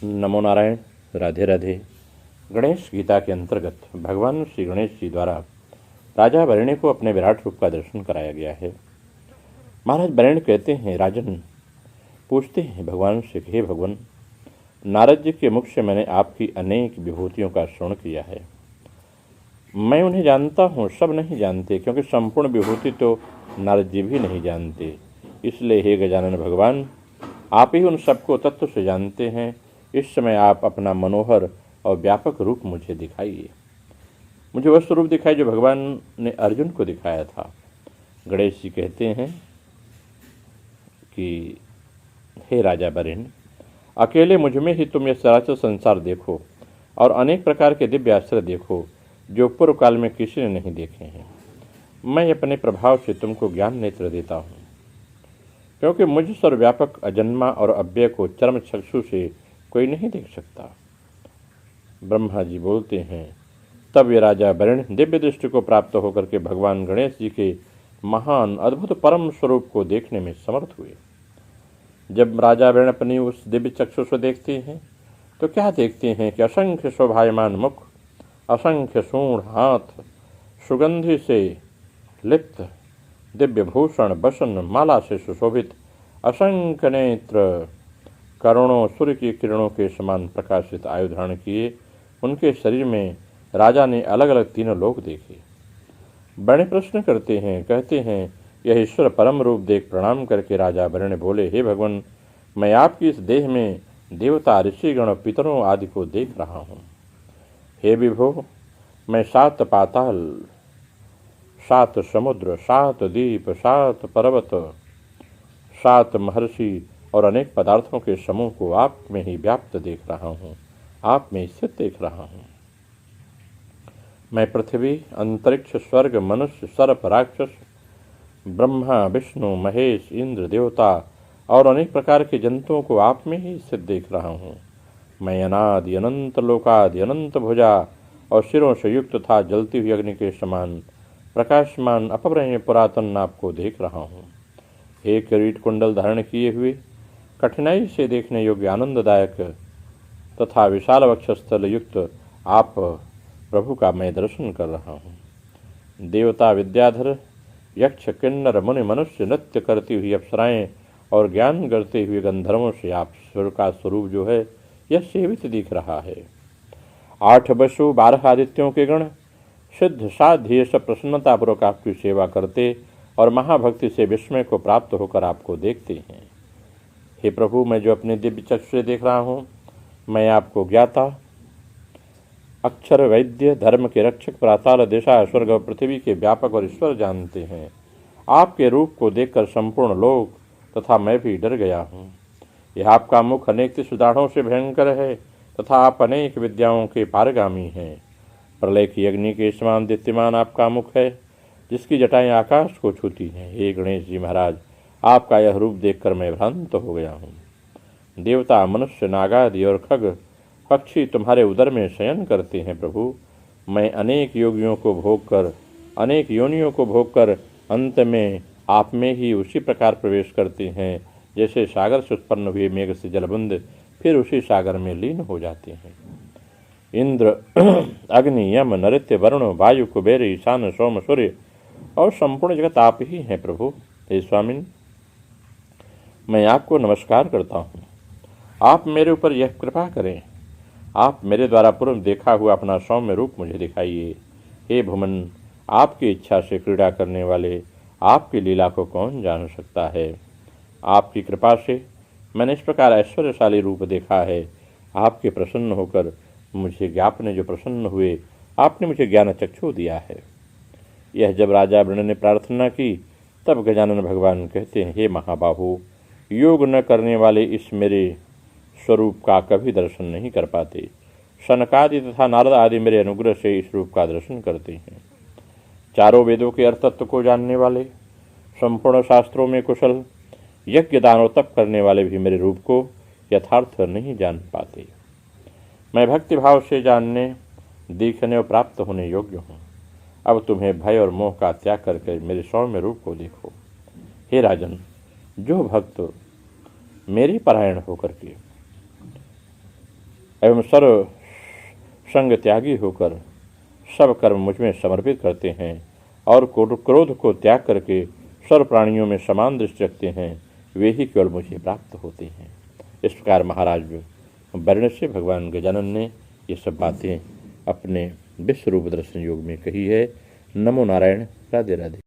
नमो नारायण। राधे राधे। गणेश गीता के अंतर्गत भगवान श्री गणेश जी द्वारा राजा वरुण को अपने विराट रूप का दर्शन कराया गया है। महाराज वरुण कहते हैं, राजन पूछते हैं भगवान से, हे भगवान, नारद जी के मुख से मैंने आपकी अनेक विभूतियों का श्रवण किया है। मैं उन्हें जानता हूँ, सब नहीं जानते, क्योंकि संपूर्ण विभूति तो नारद जी भी नहीं जानते। इसलिए हे गजानन भगवान, आप ही उन सबको तत्व से जानते हैं। इस समय आप अपना मनोहर और व्यापक रूप मुझे दिखाइए। मुझे वह स्वरूप दिखाई जो भगवान ने अर्जुन को दिखाया था। गणेश जी कहते हैं कि हे राजा वरुण, अकेले मुझ में ही तुम यह सरासर संसार देखो और अनेक प्रकार के दिव्य आश्रय देखो जो पूर्व काल में किसी ने नहीं देखे हैं। मैं अपने प्रभाव से तुमको ज्ञान नेत्र देता हूँ, क्योंकि मुझ सर्वव्यापक अजन्मा और अव्यय को चर्म चक्षु से कोई नहीं देख सकता। ब्रह्मा जी बोलते हैं, तब ये राजा वरुण दिव्य दृष्टि को प्राप्त होकर के भगवान गणेश जी के महान अद्भुत परम स्वरूप को देखने में समर्थ हुए। जब राजा वरुण अपनी उस दिव्य चक्षु से देखते हैं तो क्या देखते हैं कि असंख्य शोभायमान मुख, असंख्य सूंड हाथ, सुगंधि से लिप्त दिव्य भूषण बसन माला से सुशोभित असंख्य नेत्र, करोड़ों सूर्य की किरणों के समान प्रकाशित आयु धारण किए उनके शरीर में राजा ने अलग अलग तीनों लोक देखे। बड़े प्रश्न करते हैं, कहते हैं, यह ईश्वर परम रूप देख प्रणाम करके राजा वरुण बोले, हे भगवान, मैं आपकी इस देह में देवता ऋषिगण पितरों आदि को देख रहा हूँ। हे विभो, मैं 7 पाताल, 7 समुद्र, 7 द्वीप, 7 पर्वत, 7 महर्षि और अनेक पदार्थों के समूह को आप में ही व्याप्त देख रहा हूँ, आप में स्थित देख रहा हूँ। मैं पृथ्वी, अंतरिक्ष, स्वर्ग, मनुष्य, सर्प, राक्षस, ब्रह्मा, विष्णु, महेश, इंद्र, देवता और अनेक प्रकार के जंतुओं को आप में ही स्थित देख रहा हूँ। मैं अनादि अनंत लोकादि अनंत भुजा और सिरों से युक्त तथा जलती हुई अग्नि के समान प्रकाशमान अपरिमेय पुरातन आपको देख रहा हूँ। हे किरीट कुंडल धारण किए हुए, कठिनाई से देखने योग्य आनंददायक तथा विशाल वक्षस्थल युक्त आप प्रभु का मैं दर्शन कर रहा हूँ। देवता, विद्याधर, यक्ष, किन्नर, मुनि, मनुष्य, नृत्य करती हुई अप्सराएं और ज्ञान करते हुए गंधर्वों से आप स्वर का स्वरूप जो है यह सेवित दिख रहा है। 8 वसु, 12 आदित्यों के गण सिद्ध साध्य ये सब प्रसन्नतापूर्वक आपकी सेवा करते और महाभक्ति से विस्मय को प्राप्त होकर आपको देखते हैं। हे प्रभु, मैं जो अपने दिव्य चक्षु से देख रहा हूँ, मैं आपको ज्ञाता, अक्षर, वैद्य, धर्म के रक्षक, प्राताल, दिशा, स्वर्ग और पृथ्वी के व्यापक और ईश्वर जानते हैं। आपके रूप को देखकर संपूर्ण लोक तथा मैं भी डर गया हूँ। यह आपका मुख अनेक सुदाढ़ों से भयंकर है तथा आप अनेक विद्याओं के पारगामी हैं। प्रलय की अग्नि के समान दीप्तिमान आपका मुख है, जिसकी जटाएं आकाश को छूती हैं। हे गणेश जी महाराज, आपका यह रूप देखकर मैं भ्रांत हो गया हूँ। देवता, मनुष्य, नागादि और खग पक्षी तुम्हारे उदर में शयन करते हैं। प्रभु, मैं अनेक योगियों को भोग कर, अनेक योनियों को भोग कर अंत में आप में ही उसी प्रकार प्रवेश करते हैं जैसे सागर से उत्पन्न हुए मेघ से जलबुंद फिर उसी सागर में लीन हो जाते हैं। इंद्र, अग्नि, यम, नृत्य, वरुण, वायु, कुबेर, ईशान, सोम, सूर्य और संपूर्ण जगत आप ही हैं। प्रभु, हे स्वामिन, मैं आपको नमस्कार करता हूँ। आप मेरे ऊपर यह कृपा करें, आप मेरे द्वारा पूर्व देखा हुआ अपना सौम्य रूप मुझे दिखाइए। हे भुवन, आपकी इच्छा से क्रीड़ा करने वाले आपकी लीला को कौन जान सकता है। आपकी कृपा से मैंने इस प्रकार ऐश्वर्यशाली रूप देखा है। आपके प्रसन्न होकर मुझे आपने जो प्रसन्न हुए, आपने मुझे ज्ञान चक्षु दिया है। यह जब राजा वरुण ने प्रार्थना की तब गजानन भगवान कहते हैं, हे महाबाहु, योग न करने वाले इस मेरे स्वरूप का कभी दर्शन नहीं कर पाते। सनकादि तथा नारद आदि मेरे अनुग्रह से इस रूप का दर्शन करते हैं। चारों वेदों के अर्थतत्व को जानने वाले, संपूर्ण शास्त्रों में कुशल, यज्ञ दानों तप करने वाले भी मेरे रूप को यथार्थ नहीं जान पाते। मैं भक्तिभाव से जानने, देखने और प्राप्त होने योग्य हूँ। अब तुम्हें भय और मोह का त्याग करके मेरे सौम्य रूप को देखो। हे राजन, जो भक्त मेरी परायण होकर के एवं सर्व संग त्यागी होकर सब कर्म मुझ में समर्पित करते हैं और क्रोध को त्याग करके सर्व प्राणियों में समान दृष्टि रखते हैं, वे ही केवल मुझे प्राप्त होते हैं। इस प्रकार महाराज वर्ण से भगवान गजानन ने ये सब बातें अपने विश्व रूप दर्शन योग में कही है। नमो नारायण। राधे राधे।